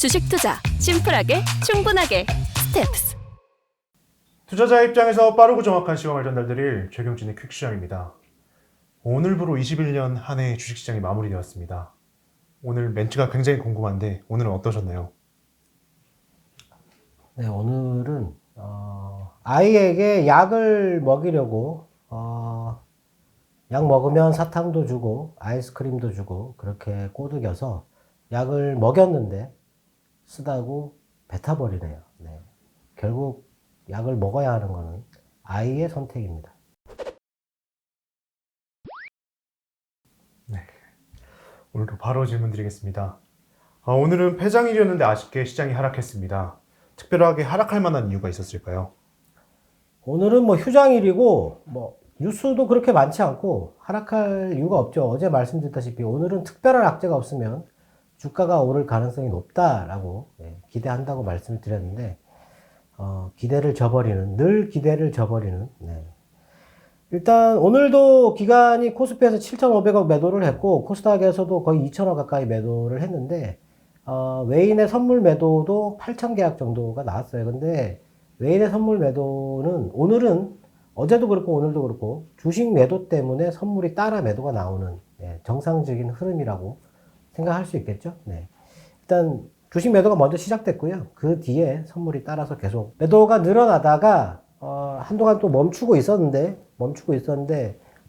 주식 투자 심플하게 충분하게 스텝스. 투자자 입장에서 빠르고 정확한 시황을 전달드릴 최경진의 퀵시황입니다. 오늘부로 21년 한 해 주식시장이 마무리되었습니다. 오늘 멘트가 굉장히 궁금한데 오늘은 어떠셨나요? 네, 오늘은 아이에게 약을 먹이려고 약 먹으면 사탕도 주고 아이스크림도 주고 그렇게 꼬드겨서 약을 먹였는데 쓰다고 뱉어버리네요. 네. 결국 약을 먹어야 하는 것은 아이의 선택입니다. 네. 오늘도 바로 질문 드리겠습니다. 오늘은 폐장일이었는데 아쉽게 시장이 하락했습니다. 특별하게 하락할 만한 이유가 있었을까요? 오늘은 뭐 휴장일이고 뭐 뉴스도 그렇게 많지 않고 하락할 이유가 없죠. 어제 말씀드렸다시피 오늘은 특별한 악재가 없으면 주가가 오를 가능성이 높다라고 기대한다고 말씀을 드렸는데 기대를 저버리는, 늘 기대를 저버리는. 일단 오늘도 기관이 코스피에서 7,500억 매도를 했고 코스닥에서도 거의 2,000억 가까이 매도를 했는데 외인의 선물 매도도 8,000계약 정도가 나왔어요. 근데 외인의 선물 매도는 오늘은 어제도 그렇고 오늘도 그렇고 주식 매도 때문에 선물이 따라 매도가 나오는 정상적인 흐름이라고 생각할 수 있겠죠. 일단 주식 매도가 먼저 시작됐고요. 그 뒤에 선물이 따라서 계속 매도가 늘어나다가 한동안 또 멈추고 있었는데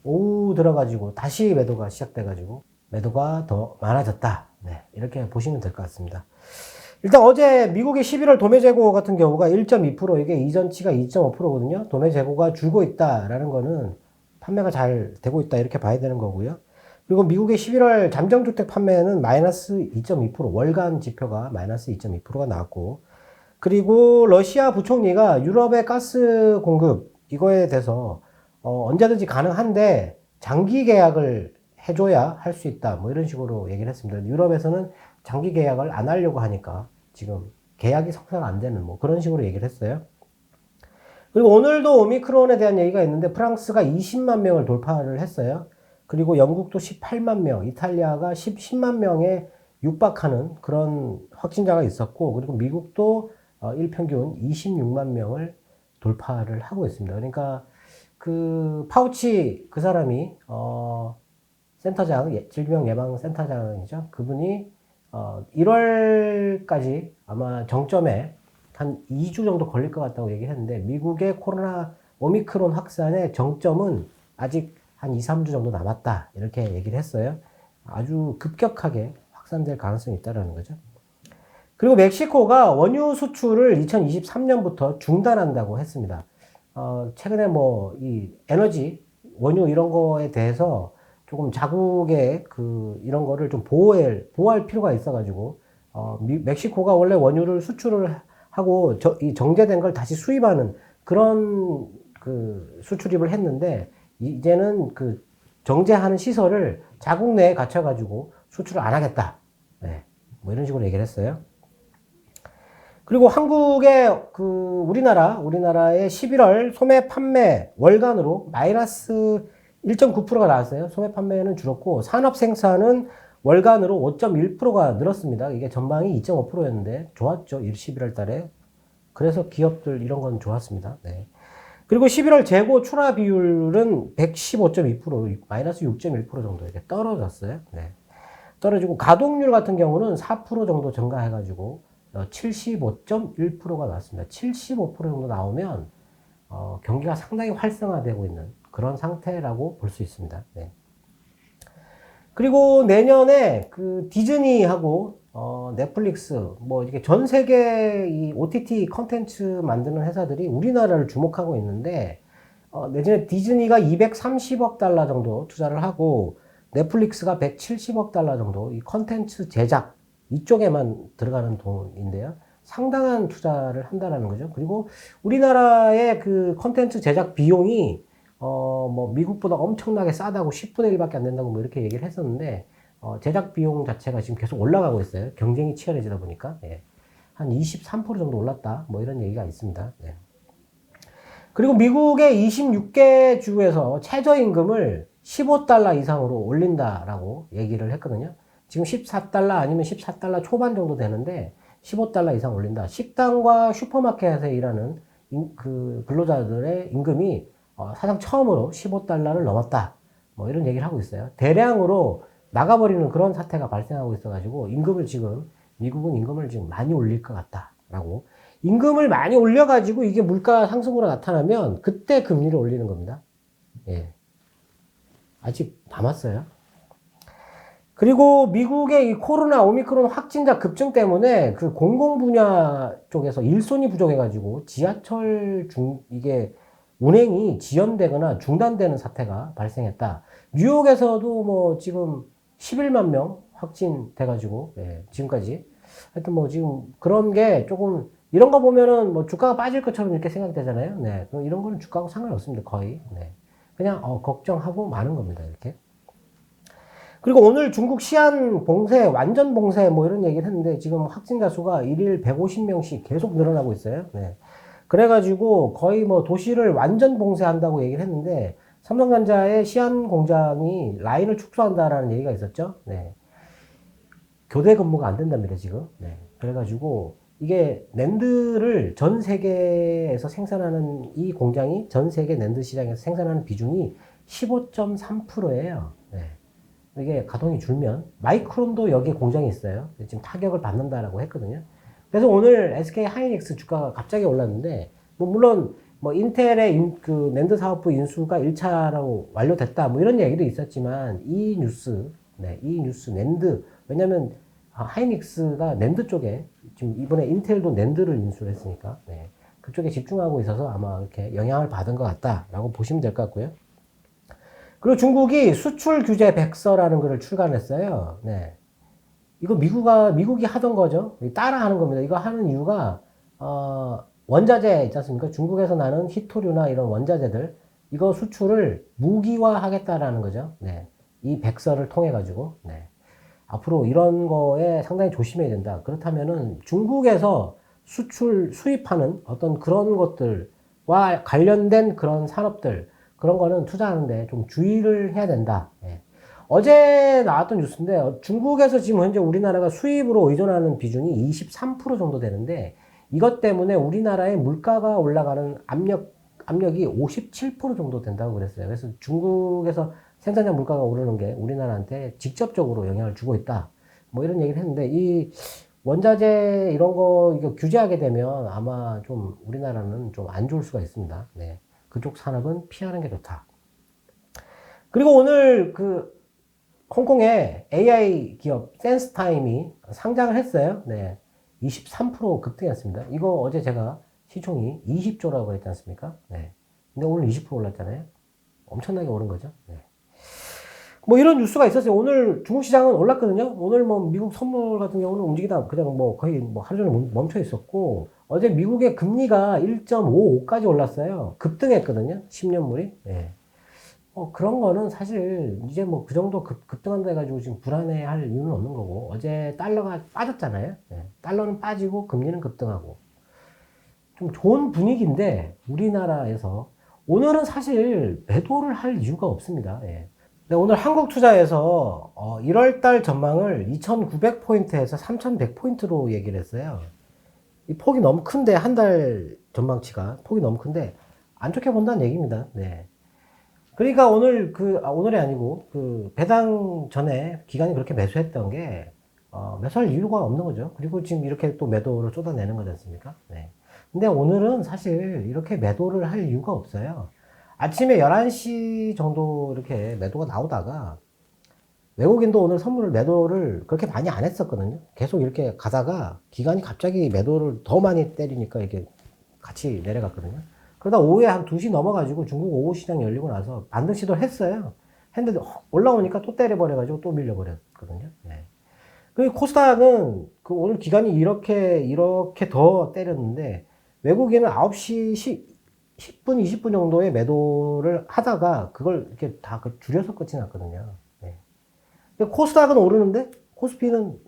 오후 들어가지고 다시 매도가 시작돼가지고 매도가 더 많아졌다. 이렇게 보시면 될 것 같습니다. 일단 어제 미국의 11월 도매 재고 같은 경우가 1.2%, 이게 이전치가 2.5%거든요. 도매 재고가 줄고 있다라는 거는 판매가 잘 되고 있다 이렇게 봐야 되는 거고요. 그리고 미국의 11월 잠정주택 판매는 마이너스 2.2%, 월간 지표가 마이너스 2.2%가 나왔고, 그리고 러시아 부총리가 유럽의 가스 공급 이거에 대해서 언제든지 가능한데 장기 계약을 해줘야 할 수 있다 뭐 이런 식으로 얘기를 했습니다. 유럽에서는 장기 계약을 안 하려고 하니까 지금 계약이 성사가 안 되는 뭐 그런 식으로 얘기를 했어요. 그리고 오늘도 오미크론에 대한 얘기가 있는데 프랑스가 20만 명을 돌파를 했어요. 그리고 영국도 18만 명, 이탈리아가 10만 명에 육박하는 그런 확진자가 있었고, 그리고 미국도 일평균 26만 명을 돌파를 하고 있습니다. 그러니까 그 파우치 그 사람이 센터장, 질병예방센터장이죠. 그분이 1월까지 아마 정점에 한 2주 정도 걸릴 것 같다고 얘기했는데 미국의 코로나 오미크론 확산의 정점은 아직 한 2, 3주 정도 남았다 이렇게 얘기를 했어요. 아주 급격하게 확산될 가능성이 있다는 거죠. 그리고 멕시코가 원유 수출을 2023년부터 중단한다고 했습니다. 최근에 뭐 이 에너지, 원유 이런 거에 대해서 조금 자국의 이런 거를 좀 보호할 필요가 있어가지고 멕시코가 원래 원유를 수출을 하고 이 정제된 걸 다시 수입하는 그런 수출입을 했는데 이제는 정제하는 시설을 자국 내에 갖춰가지고 수출을 안 하겠다. 뭐 이런 식으로 얘기를 했어요. 그리고 한국의 우리나라의 11월 소매 판매 월간으로 마이너스 1.9%가 나왔어요. 소매 판매는 줄었고 산업 생산은 월간으로 5.1%가 늘었습니다. 이게 전망이 2.5%였는데 좋았죠. 11월 달에. 그래서 기업들 이런 건 좋았습니다. 그리고 11월 재고 출하 비율은 115.2%, 마이너스 6.1% 정도 이렇게 떨어졌어요. 떨어지고 가동률 같은 경우는 4% 정도 증가해가지고 75.1%가 나왔습니다. 75% 정도 나오면 경기가 상당히 활성화되고 있는 그런 상태라고 볼 수 있습니다. 그리고 내년에 디즈니하고 넷플릭스 뭐 이렇게 전 세계 이 OTT 컨텐츠 만드는 회사들이 우리나라를 주목하고 있는데 내년에 디즈니가 230억 달러 정도 투자를 하고 넷플릭스가 170억 달러 정도 이 컨텐츠 제작 이쪽에만 들어가는 돈인데요. 상당한 투자를 한다라는 거죠. 그리고 우리나라의 컨텐츠 제작 비용이 뭐 미국보다 엄청나게 싸다고 10분의 1밖에 안 된다고 뭐 이렇게 얘기를 했었는데 제작 비용 자체가 지금 계속 올라가고 있어요. 경쟁이 치열해지다 보니까 한 23% 정도 올랐다 뭐 이런 얘기가 있습니다. 그리고 미국의 26개 주에서 최저임금을 15달러 이상으로 올린다라고 얘기를 했거든요. 지금 14달러 아니면 14달러 초반 정도 되는데 15달러 이상 올린다. 식당과 슈퍼마켓에 일하는 그 근로자들의 임금이 사상 처음으로 15달러를 넘었다. 뭐 이런 얘기를 하고 있어요. 대량으로 나가버리는 그런 사태가 발생하고 있어가지고 임금을 지금 미국은 임금을 지금 많이 올릴 것 같다라고. 임금을 많이 올려가지고 이게 물가 상승으로 나타나면 그때 금리를 올리는 겁니다. 예. 아직 남았어요. 그리고 미국의 이 코로나 오미크론 확진자 급증 때문에 그 공공 분야 쪽에서 일손이 부족해가지고 지하철 이게 운행이 지연되거나 중단되는 사태가 발생했다. 뉴욕에서도 뭐 지금 11만 명 확진돼가지고, 예, 지금까지. 하여튼 뭐 지금 그런 게 조금, 이런 거 보면은 뭐 주가가 빠질 것처럼 이렇게 생각이 되잖아요. 네. 이런 거는 주가하고 상관없습니다. 거의. 네. 그냥, 걱정하고 마는 겁니다. 이렇게. 그리고 오늘 중국 시안 봉쇄, 완전 봉쇄 뭐 이런 얘기를 했는데 지금 확진자 수가 1일 150명씩 계속 늘어나고 있어요. 네. 그래가지고 거의 뭐 도시를 완전 봉쇄한다고 얘기를 했는데 삼성전자의 시안 공장이 라인을 축소한다라는 얘기가 있었죠. 네. 교대 근무가 안 된답니다, 지금. 네. 그래가지고 이게 낸드를 전 세계에서 생산하는 이 공장이 전 세계 낸드 시장에서 생산하는 비중이 15.3%예요. 네. 이게 가동이 줄면 마이크론도 여기에 공장이 있어요. 지금 타격을 받는다라고 했거든요. 그래서 오늘 SK 하이닉스 주가가 갑자기 올랐는데 뭐 물론 뭐 인텔의 그 낸드 사업부 인수가 1차라고 완료됐다 뭐 이런 얘기도 있었지만 이 뉴스 낸드 왜냐면 하이닉스가 낸드 쪽에 지금 이번에 인텔도 낸드를 인수를 했으니까 네, 그쪽에 집중하고 있어서 아마 이렇게 영향을 받은 것 같다라고 보시면 될 것 같고요. 그리고 중국이 수출 규제 백서라는 것을 출간했어요. 네. 이거 미국이 하던 거죠. 따라 하는 겁니다. 이거 하는 이유가, 원자재 있지 않습니까? 중국에서 나는 히토류나 이런 원자재들, 이거 수출을 무기화 하겠다라는 거죠. 네. 이 백서를 통해가지고, 네. 앞으로 이런 거에 상당히 조심해야 된다. 그렇다면은 중국에서 수입하는 어떤 그런 것들과 관련된 그런 산업들, 그런 거는 투자하는데 좀 주의를 해야 된다. 예. 어제 나왔던 뉴스인데 중국에서 지금 현재 우리나라가 수입으로 의존하는 비중이 23% 정도 되는데 이것 때문에 우리나라의 물가가 올라가는 압력이 57% 정도 된다고 그랬어요. 그래서 중국에서 생산자 물가가 오르는 게 우리나라한테 직접적으로 영향을 주고 있다. 뭐 이런 얘기를 했는데 이 원자재 이런 거 이거 규제하게 되면 아마 좀 우리나라는 좀 안 좋을 수가 있습니다. 네. 그쪽 산업은 피하는 게 좋다. 그리고 오늘 그 홍콩의 AI 기업 센스타임이 상장을 했어요. 네. 23% 급등했습니다. 이거 어제 제가 시총이 20조라고 그랬지 않습니까? 네. 근데 오늘 20% 올랐잖아요. 엄청나게 오른 거죠. 네. 뭐 이런 뉴스가 있었어요. 오늘 중국 시장은 올랐거든요. 오늘 뭐 미국 선물 같은 경우는 움직이다 그냥 뭐 거의 뭐 하루 종일 멈춰 있었고 어제 미국의 금리가 1.55까지 올랐어요. 급등했거든요. 10년물이. 네. 그런 거는 사실 이제 뭐 그 정도 급등한다 해가지고 지금 불안해할 이유는 없는 거고 어제 달러가 빠졌잖아요. 네. 달러는 빠지고 금리는 급등하고 좀 좋은 분위기인데 우리나라에서 오늘은 사실 매도를 할 이유가 없습니다. 예. 네, 오늘 한국투자에서 1월달 전망을 2,900포인트에서 3,100포인트로 얘기를 했어요. 이 폭이 너무 큰데 한 달 전망치가 폭이 너무 큰데 안 좋게 본다는 얘기입니다. 네. 그러니까 오늘 오늘이 아니고 그 배당 전에 기관이 그렇게 매수했던 게 매수할 이유가 없는 거죠. 그리고 지금 이렇게 또 매도를 쏟아내는 거지 않습니까? 네. 근데 오늘은 사실 이렇게 매도를 할 이유가 없어요. 아침에 11시 정도 이렇게 매도가 나오다가 외국인도 오늘 선물을 매도를 그렇게 많이 안 했었거든요. 계속 이렇게 가다가 기관이 갑자기 매도를 더 많이 때리니까 이렇게 같이 내려갔거든요. 그러다 오후에 한 2시 넘어가지고 중국 오후 시장 열리고 나서 반등 시도를 했어요. 했는데 올라오니까 또 때려버려가지고 또 밀려버렸거든요. 네. 그 코스닥은 그 오늘 기관이 이렇게 더 때렸는데 외국인은 9시 10분, 20분 정도의 매도를 하다가 그걸 이렇게 다 줄여서 끝이 났거든요. 네. 코스닥은 오르는데 코스피는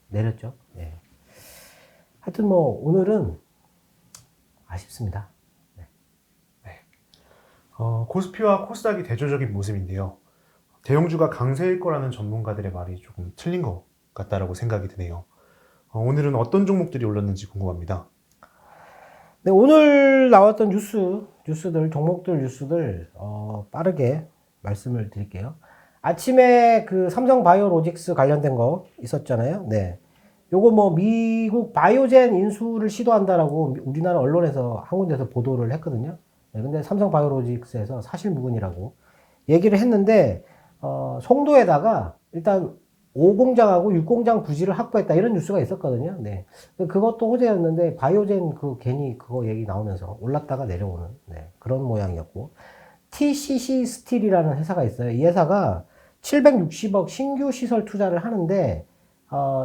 내렸죠. 네. 하여튼 뭐 오늘은 아쉽습니다. 네. 네. 코스피와 코스닥이 대조적인 모습인데요. 대형주가 강세일 거라는 전문가들의 말이 조금 틀린 것 같다라고 생각이 드네요. 오늘은 어떤 종목들이 올랐는지 궁금합니다. 네, 오늘 나왔던 뉴스들, 종목들 뉴스들, 빠르게 말씀을 드릴게요. 아침에 그 삼성 바이오로직스 관련된 거 있었잖아요. 네. 요거 뭐 미국 바이오젠 인수를 시도한다라고 우리나라 언론에서 한 군데서 보도를 했거든요. 네, 근데 삼성 바이오로직스에서 사실무근이라고 얘기를 했는데, 송도에다가 일단 5공장하고 6공장 부지를 확보했다 이런 뉴스가 있었거든요. 네. 그것도 호재였는데 바이오젠 그 괜히 그거 얘기 나오면서 올랐다가 내려오는 그런 모양이었고, TCC 스틸이라는 회사가 있어요. 이 회사가 760억 신규 시설 투자를 하는데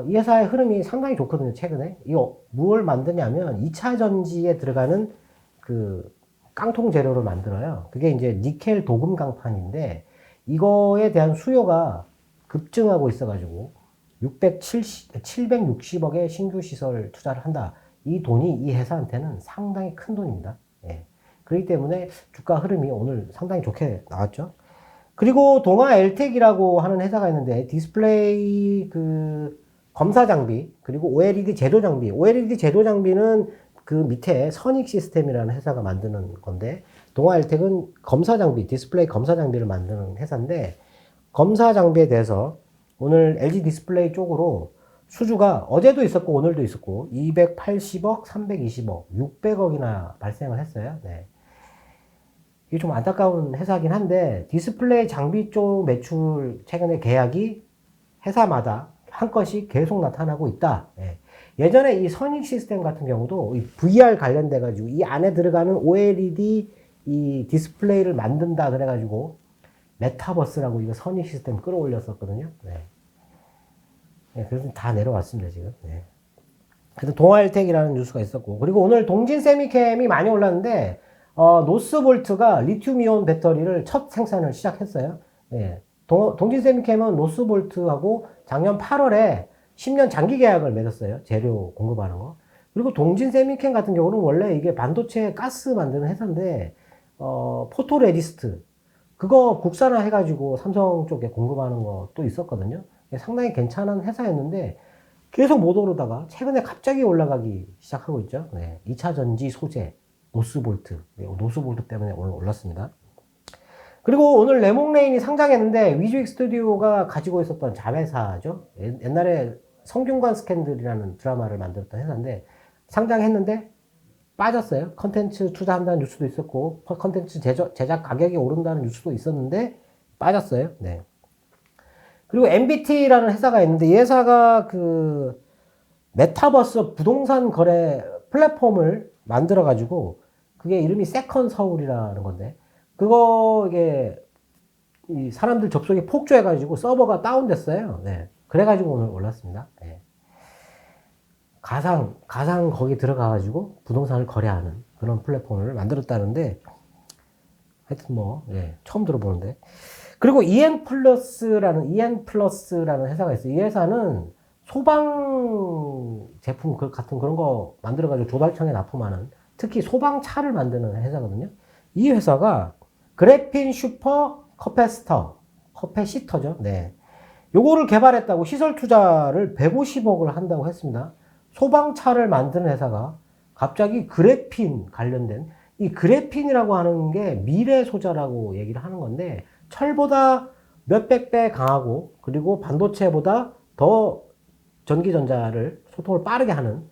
이 회사의 흐름이 상당히 좋거든요. 최근에 이거 뭘 만드냐면 2차 전지에 들어가는 그 깡통 재료를 만들어요. 그게 이제 니켈 도금 강판인데 이거에 대한 수요가 급증하고 있어가지고 760억의 신규 시설 투자를 한다. 이 돈이 이 회사한테는 상당히 큰 돈입니다. 예. 그렇기 때문에 주가 흐름이 오늘 상당히 좋게 나왔죠. 그리고 동아 엘텍이라고 하는 회사가 있는데 디스플레이 그 검사 장비 그리고 OLED 제조 장비. OLED 제조 장비는 그 밑에 선익 시스템이라는 회사가 만드는 건데 동아 엘텍은 검사 장비, 디스플레이 검사 장비를 만드는 회사인데 검사 장비에 대해서 오늘 LG 디스플레이 쪽으로 수주가 어제도 있었고 오늘도 있었고 280억, 320억, 600억이나 발생을 했어요. 네. 이게 좀 안타까운 회사긴 한데 디스플레이 장비 쪽 매출 최근에 계약이 회사마다 한 건씩 계속 나타나고 있다. 예. 예전에 이 선익 시스템 같은 경우도 이 VR 관련돼 가지고 이 안에 들어가는 OLED 이 디스플레이를 만든다 그래 가지고 메타버스라고 이거 선익 시스템 끌어올렸었거든요. 네. 네, 그래서 다 내려왔습니다 지금. 네. 그래서 동아일텍이라는 뉴스가 있었고, 그리고 오늘 동진 세미캠이 많이 올랐는데 노스볼트가 리튬이온 배터리를 첫 생산을 시작했어요. 네. 동진 세미캠은 노스볼트하고 작년 8월에 10년 장기 계약을 맺었어요. 재료 공급하는 거. 그리고 동진 세미캠 같은 경우는 원래 이게 반도체 가스 만드는 회사인데 포토레지스트 그거 국산화 해가지고 삼성 쪽에 공급하는 것도 있었거든요. 상당히 괜찮은 회사였는데 계속 못 오르다가 최근에 갑자기 올라가기 시작하고 있죠. 네. 2차 전지 소재 노스볼트. 네. 노스볼트 때문에 오늘 올랐습니다. 그리고 오늘 레몽레인이 상장했는데 위즈익 스튜디오가 가지고 있었던 자회사죠. 옛날에 성균관 스캔들이라는 드라마를 만들었던 회사인데 상장했는데 빠졌어요. 컨텐츠 투자한다는 뉴스도 있었고 컨텐츠 제작 가격이 오른다는 뉴스도 있었는데 빠졌어요. 네. 그리고 MBT라는 회사가 있는데 이 회사가 그 메타버스 부동산 거래 플랫폼을 만들어 가지고 그게 이름이 세컨 서울이라는 건데 그거 이게 이 사람들 접속이 폭주해 가지고 서버가 다운됐어요. 네. 그래 가지고 오늘 올랐습니다. 네. 가상 거기 들어가 가지고 부동산을 거래하는 그런 플랫폼을 만들었다는데 하여튼 뭐 예, 처음 들어보는데. 그리고 EN플러스라는 회사가 있어요. 이 회사는 소방 제품 같은 그런 거 만들어 가지고 조달청에 납품하는 특히 소방차를 만드는 회사거든요. 이 회사가 그래핀 슈퍼 커패시터죠. 네. 요거를 개발했다고 시설 투자를 150억을 한다고 했습니다. 소방차를 만드는 회사가 갑자기 그래핀 관련된 이 그래핀이라고 하는 게 미래 소자라고 얘기를 하는 건데 철보다 몇백 배 강하고 그리고 반도체보다 더 전기전자를 소통을 빠르게 하는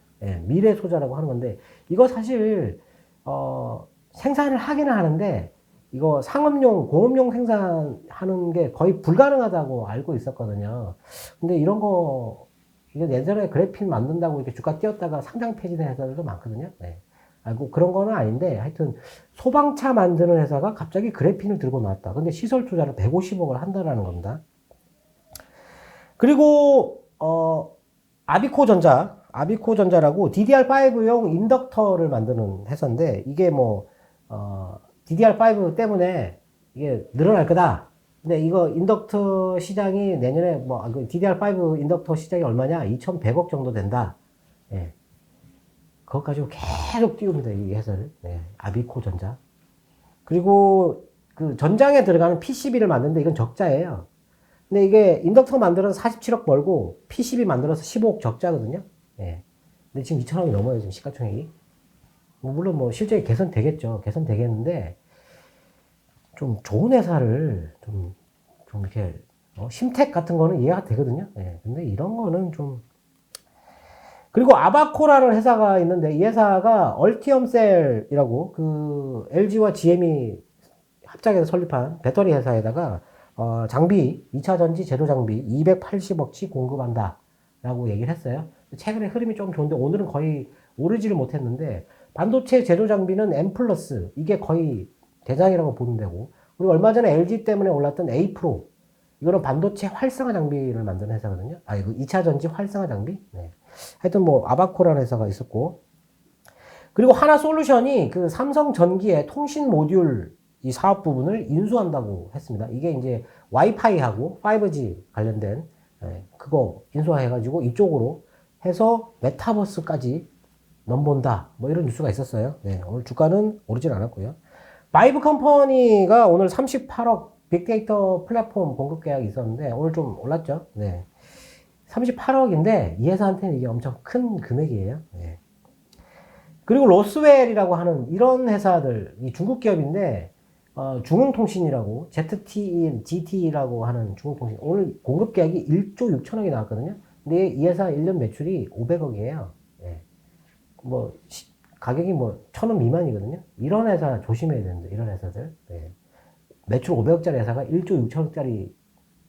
미래 소자라고 하는 건데 이거 사실 생산을 하기는 하는데 이거 상업용, 공업용 생산하는 게 거의 불가능하다고 알고 있었거든요. 근데 이런 거 이게 예전에 그래핀 만든다고 이렇게 주가 뛰었다가 상장 폐지된 회사들도 많거든요. 네. 알고 그런 거는 아닌데 하여튼 소방차 만드는 회사가 갑자기 그래핀을 들고 나왔다. 근데 시설 투자를 150억을 한다라는 겁니다. 그리고 아비코전자라고 DDR5용 인덕터를 만드는 회사인데 이게 뭐 DDR5 때문에 이게 늘어날 거다. 근데 이거 인덕터 시장이 내년에 뭐 DDR5 인덕터 시장이 얼마냐? 2,100억 정도 된다. 예. 그것 가지고 계속 띄웁니다. 이 회사를. 네. 아비코전자. 그리고 그 전장에 들어가는 PCB를 만드는데 이건 적자예요. 근데 이게 인덕터 만들어서 47억 벌고 PCB 만들어서 15억 적자거든요. 예. 근데 지금 2천억이 넘어요, 지금 시가총액이. 물론 뭐 실제 개선되겠죠. 개선되겠는데, 좀 좋은 회사를 좀 이렇게, 심택 같은 거는 이해가 되거든요. 예. 근데 이런 거는 좀. 그리고 아바코라는 회사가 있는데, 이 회사가 얼티엄셀이라고 그 LG와 GM이 합작해서 설립한 배터리 회사에다가 장비, 2차 전지 제조 장비 280억치 공급한다 라고 얘기를 했어요. 최근에 흐름이 좀 좋은데 오늘은 거의 오르지를 못했는데, 반도체 제조 장비는 M+, 이게 거의 대장이라고 보면 되고, 그리고 얼마 전에 LG 때문에 올랐던 A-Pro, 이거는 반도체 활성화 장비를 만드는 회사거든요. 이거 2차 전지 활성화 장비? 네. 하여튼 뭐 아바코라는 회사가 있었고, 그리고 하나솔루션이 그 삼성 전기의 통신 모듈 이 사업 부분을 인수한다고 했습니다. 이게 이제 와이파이하고 5G 관련된 그거 인수해가지고 이쪽으로 해서 메타버스까지 넘본다. 뭐 이런 뉴스가 있었어요. 네, 오늘 주가는 오르진 않았고요. 바이브 컴퍼니가 오늘 38억 빅데이터 플랫폼 공급 계약이 있었는데 오늘 좀 올랐죠. 네. 38억인데 이 회사한테는 이게 엄청 큰 금액이에요. 네. 그리고 로스웰이라고 하는 이런 회사들, 이 중국 기업인데 중흥통신이라고 GTE라고 하는 중흥통신, 오늘 공급 계약이 1조 6천억이 나왔거든요. 근데 이 회사 1년 매출이 500억이에요. 예. 뭐 가격이 뭐 1,000원 미만이거든요. 이런 회사 조심해야 됩니다. 이런 회사들. 예. 매출 500억짜리 회사가 1조 6천억짜리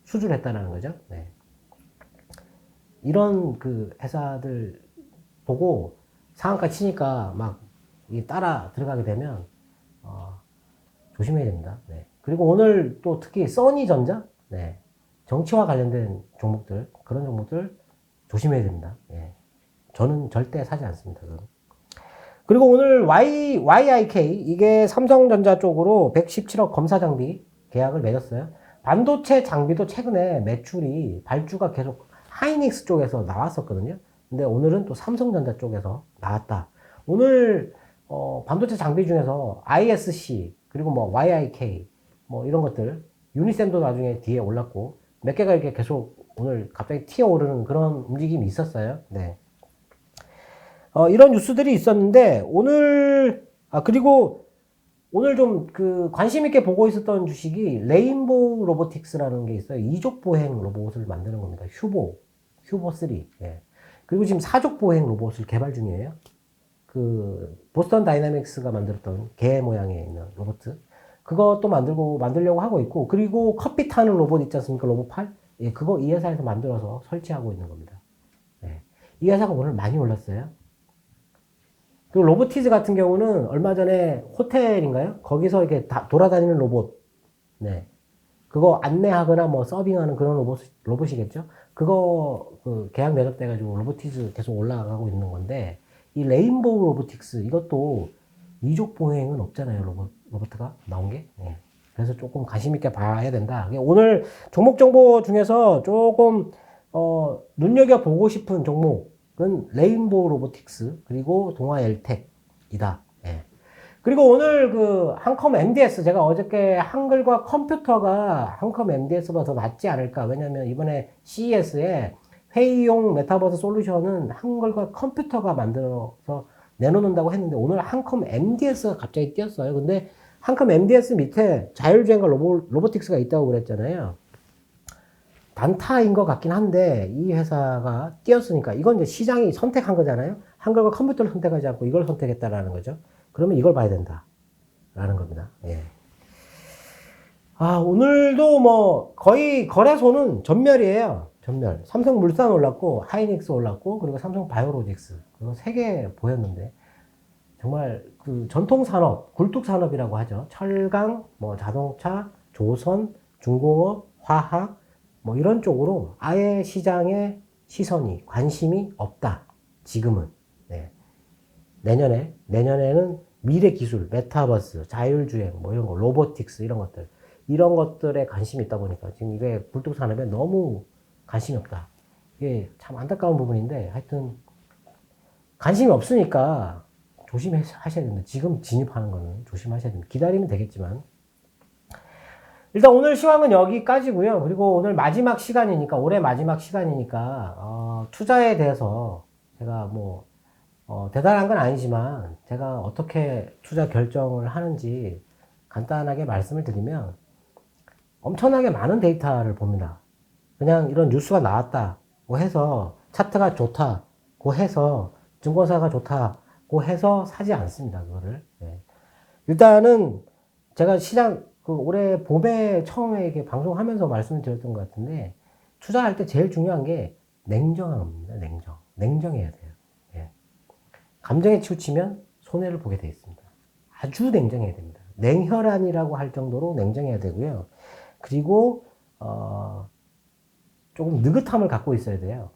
수주를 했다는 거죠. 네. 이런 그 회사들 보고 상한가 치니까 막 따라 들어가게 되면 조심해야 됩니다. 네. 그리고 오늘 또 특히 써니전자, 네. 정치와 관련된 종목들, 그런 종목들 조심해야 됩니다. 네. 저는 절대 사지 않습니다. 그리고 오늘 YIK, 이게 삼성전자 쪽으로 117억 검사 장비 계약을 맺었어요. 반도체 장비도 최근에 매출이 발주가 계속 하이닉스 쪽에서 나왔었거든요. 근데 오늘은 또 삼성전자 쪽에서 나왔다. 오늘 반도체 장비 중에서 ISC, 그리고 뭐 YIK, 뭐 이런 것들, 유니셈도 나중에 뒤에 올랐고, 몇 개가 이렇게 계속 오늘 갑자기 튀어오르는 그런 움직임이 있었어요. 네. 이런 뉴스들이 있었는데, 오늘, 그리고 오늘 좀 그 관심 있게 보고 있었던 주식이 레인보우 로보틱스라는 게 있어요. 2족 보행 로봇을 만드는 겁니다. 휴보3. 예. 그리고 지금 4족 보행 로봇을 개발 중이에요. 그 보스턴 다이나믹스가 만들었던 개 모양의 있는 로봇, 그것도 만들려고 하고 있고, 그리고 커피 타는 로봇 있지 않습니까? 로봇8. 예, 그거 이 회사에서 만들어서 설치하고 있는 겁니다. 예. 이 회사가 오늘 많이 올랐어요. 그리고 로보티즈 같은 경우는 얼마 전에 호텔인가요? 거기서 이렇게 돌아다니는 로봇, 네, 그거 안내하거나 뭐 서빙하는 그런 로봇이겠죠? 그거 그 계약 맺었돼가지고 로보티즈 계속 올라가고 있는 건데, 이 레인보우 로보틱스, 이것도 2족 보행은 없잖아요. 로봇가 나온 게. 네. 그래서 조금 관심 있게 봐야 된다. 오늘 종목 정보 중에서 조금 눈여겨보고 싶은 종목은 레인보우 로보틱스, 그리고 동아 엘텍이다. 예. 그리고 오늘 그 한컴 MDS, 제가 어저께 한글과 컴퓨터가 한컴 MDS보다 더 낫지 않을까. 왜냐면 이번에 CES에 회의용 메타버스 솔루션은 한글과 컴퓨터가 만들어서 내놓는다고 했는데, 오늘 한컴 MDS가 갑자기 띄었어요. 근데 한컴 MDS 밑에 자율주행과 로보틱스가 있다고 그랬잖아요. 단타인 것 같긴 한데, 이 회사가 띄었으니까 이건 이제 시장이 선택한 거잖아요. 한글과 컴퓨터를 선택하지 않고 이걸 선택했다라는 거죠. 그러면 이걸 봐야 된다라는 겁니다. 예. 오늘도 뭐 거의 거래소는 전멸이에요. 전멸. 삼성물산 올랐고, 하이닉스 올랐고, 그리고 삼성바이오로직스. 그거 3개 보였는데, 정말 그 전통산업, 굴뚝산업이라고 하죠. 철강, 뭐 자동차, 조선, 중공업, 화학, 뭐 이런 쪽으로 아예 시장에 시선이, 관심이 없다. 지금은. 네. 내년에는 미래 기술, 메타버스, 자율주행, 뭐 이런 거, 로보틱스, 이런 것들에 관심이 있다 보니까 지금 이게 굴뚝산업에 너무 관심이 없다. 이게 참 안타까운 부분인데, 하여튼 관심이 없으니까 조심하셔야 됩니다. 지금 진입하는 거는 조심하셔야 됩니다. 기다리면 되겠지만. 일단 오늘 시황은 여기까지고요. 그리고 오늘 마지막 시간이니까, 올해 마지막 시간이니까 투자에 대해서 제가 뭐 대단한 건 아니지만 제가 어떻게 투자 결정을 하는지 간단하게 말씀을 드리면 엄청나게 많은 데이터를 봅니다. 그냥 이런 뉴스가 나왔다고 해서 차트가 좋다고 해서 증권사가 좋다고 해서 사지 않습니다. 그거를. 네. 일단은 제가 시장 올해 봄에 처음에 이렇게 방송하면서 말씀을 드렸던 것 같은데 투자할 때 제일 중요한 게 냉정함입니다. 냉정해야 돼요. 예. 감정에 치우치면 손해를 보게 돼 있습니다. 아주 냉정해야 됩니다. 냉혈한이라고 할 정도로 냉정해야 되고요. 그리고 조금 느긋함을 갖고 있어야 돼요.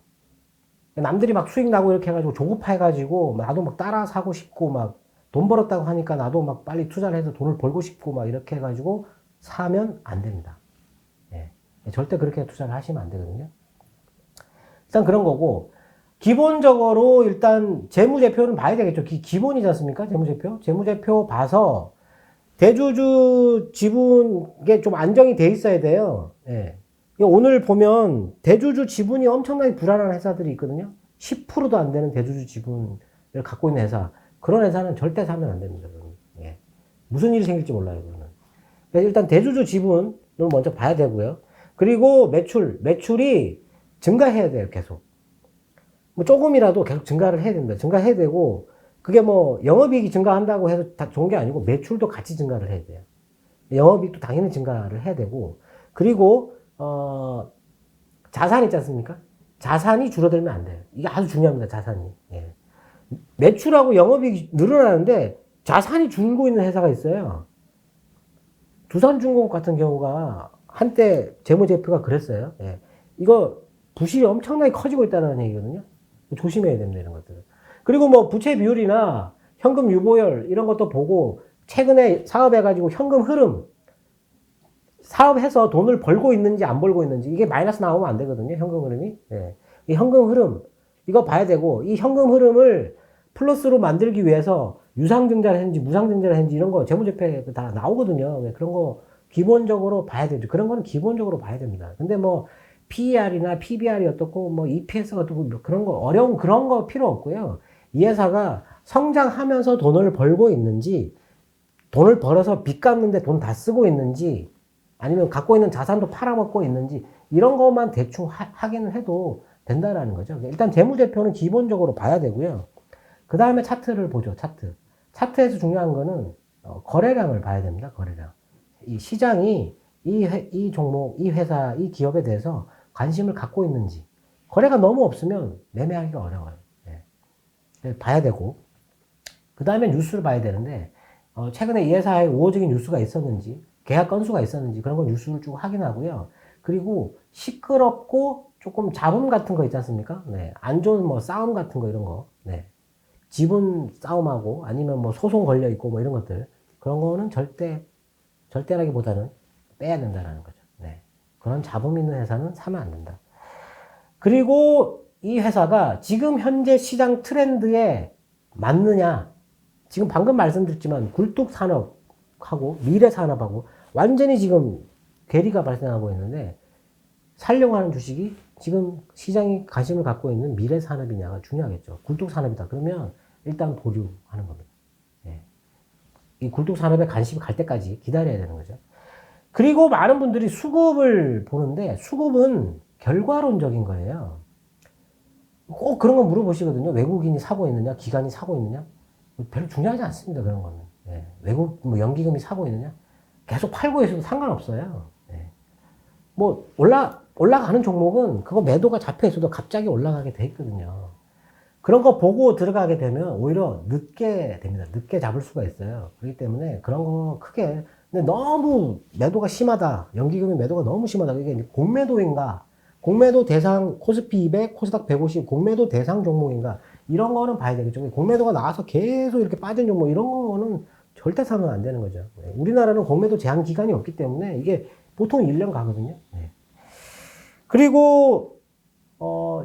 남들이 막 수익 나고 이렇게 해가지고 조급해가지고 나도 막 따라 사고 싶고 막 돈 벌었다고 하니까 나도 막 빨리 투자를 해서 돈을 벌고 싶고 막 이렇게 해가지고 사면 안 됩니다. 예. 절대 그렇게 투자를 하시면 안 되거든요. 일단 그런 거고, 기본적으로 일단 재무제표는 봐야 되겠죠. 기본이지 않습니까? 재무제표. 재무제표 봐서 대주주 지분이 좀 안정이 돼 있어야 돼요. 예. 오늘 보면 대주주 지분이 엄청나게 불안한 회사들이 있거든요. 10%도 안 되는 대주주 지분을 갖고 있는 회사. 그런 회사는 절대 사면 안 됩니다. 예. 무슨 일이 생길지 몰라요. 그러면. 일단 대주주 지분을 먼저 봐야 되고요. 그리고 매출이 증가해야 돼요. 계속. 뭐 조금이라도 계속 증가를 해야 됩니다. 증가해야 되고, 그게 뭐 영업이익이 증가한다고 해서 다 좋은 게 아니고 매출도 같이 증가를 해야 돼요. 영업이익도 당연히 증가를 해야 되고, 그리고 자산 있지 않습니까? 자산이 줄어들면 안 돼요. 이게 아주 중요합니다. 자산이. 예. 매출하고 영업이익이 늘어나는데 자산이 줄고 있는 회사가 있어요. 두산중공업 같은 경우가 한때 재무제표가 그랬어요. 예. 이거 부실이 엄청나게 커지고 있다는 얘기거든요. 조심해야 됩니다. 이런 것들은. 그리고 뭐 부채 비율이나 현금 유보율 이런 것도 보고 최근에 사업해가지고 현금 흐름 사업해서 돈을 벌고 있는지 안 벌고 있는지 이게 마이너스 나오면 안 되거든요. 현금 흐름이. 예. 이 현금 흐름 이거 봐야 되고 이 현금 흐름을 플러스로 만들기 위해서 유상증자를 했는지 무상증자를 했는지 이런 거 재무제표에 다 나오거든요. 그런 거 기본적으로 봐야 되죠. 그런 거는 기본적으로 봐야 됩니다. 근데 뭐 PER이나 PBR이 어떻고 뭐 EPS가 어떻고 그런 거 어려운 그런 거 필요 없고요. 이 회사가 성장하면서 돈을 벌고 있는지 돈을 벌어서 빚 갚는데 돈 다 쓰고 있는지 아니면 갖고 있는 자산도 팔아먹고 있는지 이런 것만 대충 확인을 해도 된다라는 거죠. 일단 재무제표는 기본적으로 봐야 되고요. 그 다음에 차트를 보죠. 차트에서 중요한 거는 거래량을 봐야 됩니다. 거래량. 이 시장이 이 종목, 이 회사, 이 기업에 대해서 관심을 갖고 있는지 거래가 너무 없으면 매매하기가 어려워요. 네. 봐야 되고 그 다음에 뉴스를 봐야 되는데 최근에 이 회사에 우호적인 뉴스가 있었는지 계약 건수가 있었는지 그런 거 뉴스를 쭉 확인하고요. 그리고 시끄럽고 조금 잡음 같은 거 있지 않습니까? 네. 안 좋은 뭐 싸움 같은 거 이런 거. 네. 지분 싸움하고 아니면 뭐 소송 걸려 있고 뭐 이런 것들 그런 거는 절대라기보다는 빼야 된다라는 거죠. 네. 그런 잡음 있는 회사는 사면 안 된다. 그리고 이 회사가 지금 현재 시장 트렌드에 맞느냐? 지금 방금 말씀드렸지만 굴뚝 산업하고 미래 산업하고 완전히 지금 괴리가 발생하고 있는데 살려고 하는 주식이 지금 시장이 관심을 갖고 있는 미래 산업이냐가 중요하겠죠. 굴뚝 산업이다. 그러면 일단 보류하는 겁니다. 네. 이 굴뚝 산업에 관심이 갈 때까지 기다려야 되는 거죠. 그리고 많은 분들이 수급을 보는데 수급은 결과론적인 거예요. 꼭 그런 거 물어보시거든요. 외국인이 사고 있느냐, 기관이 사고 있느냐. 별로 중요하지 않습니다. 그런 거는. 네. 외국 뭐 연기금이 사고 있느냐. 계속 팔고 있어도 상관없어요. 네. 뭐 올라가는 종목은 그거 매도가 잡혀 있어도 갑자기 올라가게 돼 있거든요. 그런 거 보고 들어가게 되면 오히려 늦게 됩니다. 늦게 잡을 수가 있어요. 그렇기 때문에 그런 거 크게 근데 너무 매도가 심하다. 연기금의 매도가 너무 심하다. 이게 공매도인가? 공매도 대상 코스피 200, 코스닥 150 공매도 대상 종목인가? 이런 거는 봐야 되겠죠. 공매도가 나와서 계속 이렇게 빠진 종목 이런 거는 절대 사면 안 되는 거죠. 우리나라는 공매도 제한 기간이 없기 때문에 이게 보통 1년 가거든요. 네. 그리고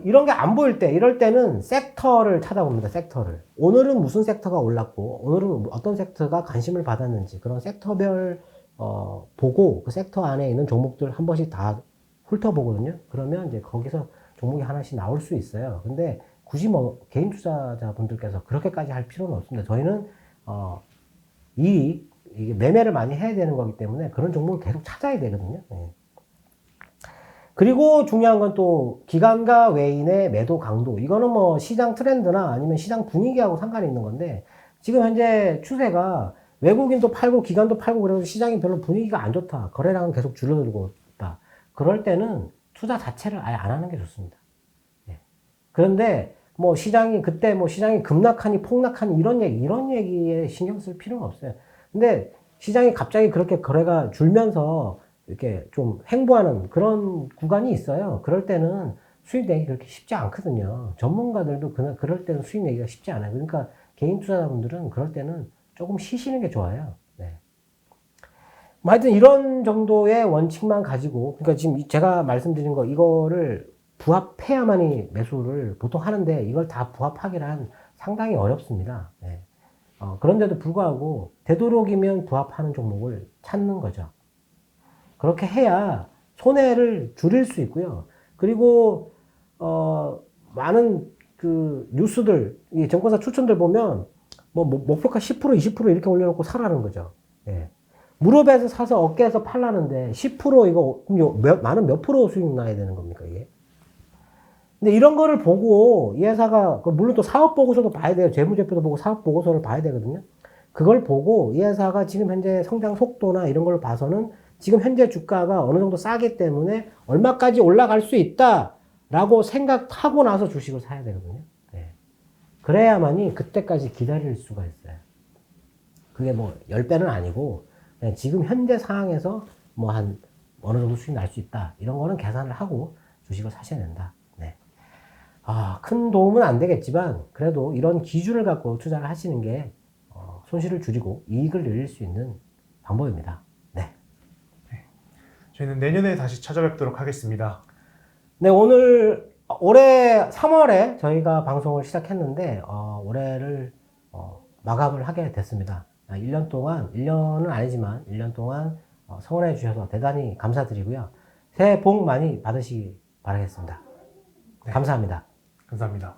이런 게 안 보일 때, 이럴 때는 섹터를 찾아봅니다. 섹터를. 오늘은 무슨 섹터가 올랐고, 오늘은 어떤 섹터가 관심을 받았는지, 그런 섹터별, 보고, 그 섹터 안에 있는 종목들 한 번씩 다 훑어보거든요. 그러면 이제 거기서 종목이 하나씩 나올 수 있어요. 근데 굳이 뭐 개인 투자자분들께서 그렇게까지 할 필요는 없습니다. 저희는 이게 매매를 많이 해야 되는 거기 때문에 그런 종목을 계속 찾아야 되거든요. 네. 그리고 중요한 건 또 기관과 외인의 매도 강도. 이거는 뭐 시장 트렌드나 아니면 시장 분위기하고 상관이 있는 건데 지금 현재 추세가 외국인도 팔고 기관도 팔고 그래서 시장이 별로 분위기가 안 좋다. 거래량은 계속 줄어들고 있다. 그럴 때는 투자 자체를 아예 안 하는 게 좋습니다. 예. 그런데 뭐 시장이 그때 뭐 시장이 급락하니 폭락하니 이런 얘기에 신경 쓸 필요는 없어요. 근데 시장이 갑자기 그렇게 거래가 줄면서 이렇게 좀 횡보하는 그런 구간이 있어요. 그럴 때는 수익 내기 그렇게 쉽지 않거든요. 전문가들도 그럴 때는 수익 내기가 쉽지 않아요. 그러니까 개인 투자자분들은 그럴 때는 조금 쉬시는 게 좋아요. 네. 뭐 하여튼 이런 정도의 원칙만 가지고, 그러니까 지금 제가 말씀드린 거, 이거를 부합해야만이 매수를 보통 하는데 이걸 다 부합하기란 상당히 어렵습니다. 네. 그런데도 불구하고 되도록이면 부합하는 종목을 찾는 거죠. 그렇게 해야 손해를 줄일 수 있고요. 그리고 많은 그 뉴스들, 이 증권사 추천들 보면 뭐 목표가 10%, 20% 이렇게 올려놓고 사라는 거죠. 예. 무릎에서 사서 어깨에서 팔라는데 10% 이거 많은 몇 프로 수익 나야 되는 겁니까 이게? 근데 이런 거를 보고 이 회사가 물론 또 사업 보고서도 봐야 돼요. 재무제표도 보고 사업 보고서를 봐야 되거든요. 그걸 보고 이 회사가 지금 현재 성장 속도나 이런 걸 봐서는 지금 현재 주가가 어느 정도 싸기 때문에 얼마까지 올라갈 수 있다라고 생각하고 나서 주식을 사야 되거든요. 네. 그래야만이 그때까지 기다릴 수가 있어요. 그게 뭐 10배는 아니고 그냥 지금 현재 상황에서 뭐 한 어느 정도 수익 날 수 있다. 이런 거는 계산을 하고 주식을 사셔야 된다. 네. 큰 도움은 안 되겠지만 그래도 이런 기준을 갖고 투자를 하시는 게 손실을 줄이고 이익을 늘릴 수 있는 방법입니다. 네. 저희는 내년에 다시 찾아뵙도록 하겠습니다. 네, 올해 3월에 저희가 방송을 시작했는데, 올해를, 마감을 하게 됐습니다. 1년 동안, 1년은 아니지만, 1년 동안 성원해 주셔서 대단히 감사드리고요. 새해 복 많이 받으시기 바라겠습니다. 네. 감사합니다. 감사합니다.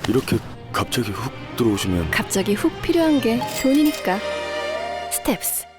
이렇게 갑자기 훅 들어오시면 갑자기 훅 필요한 게 돈이니까. 스텝스.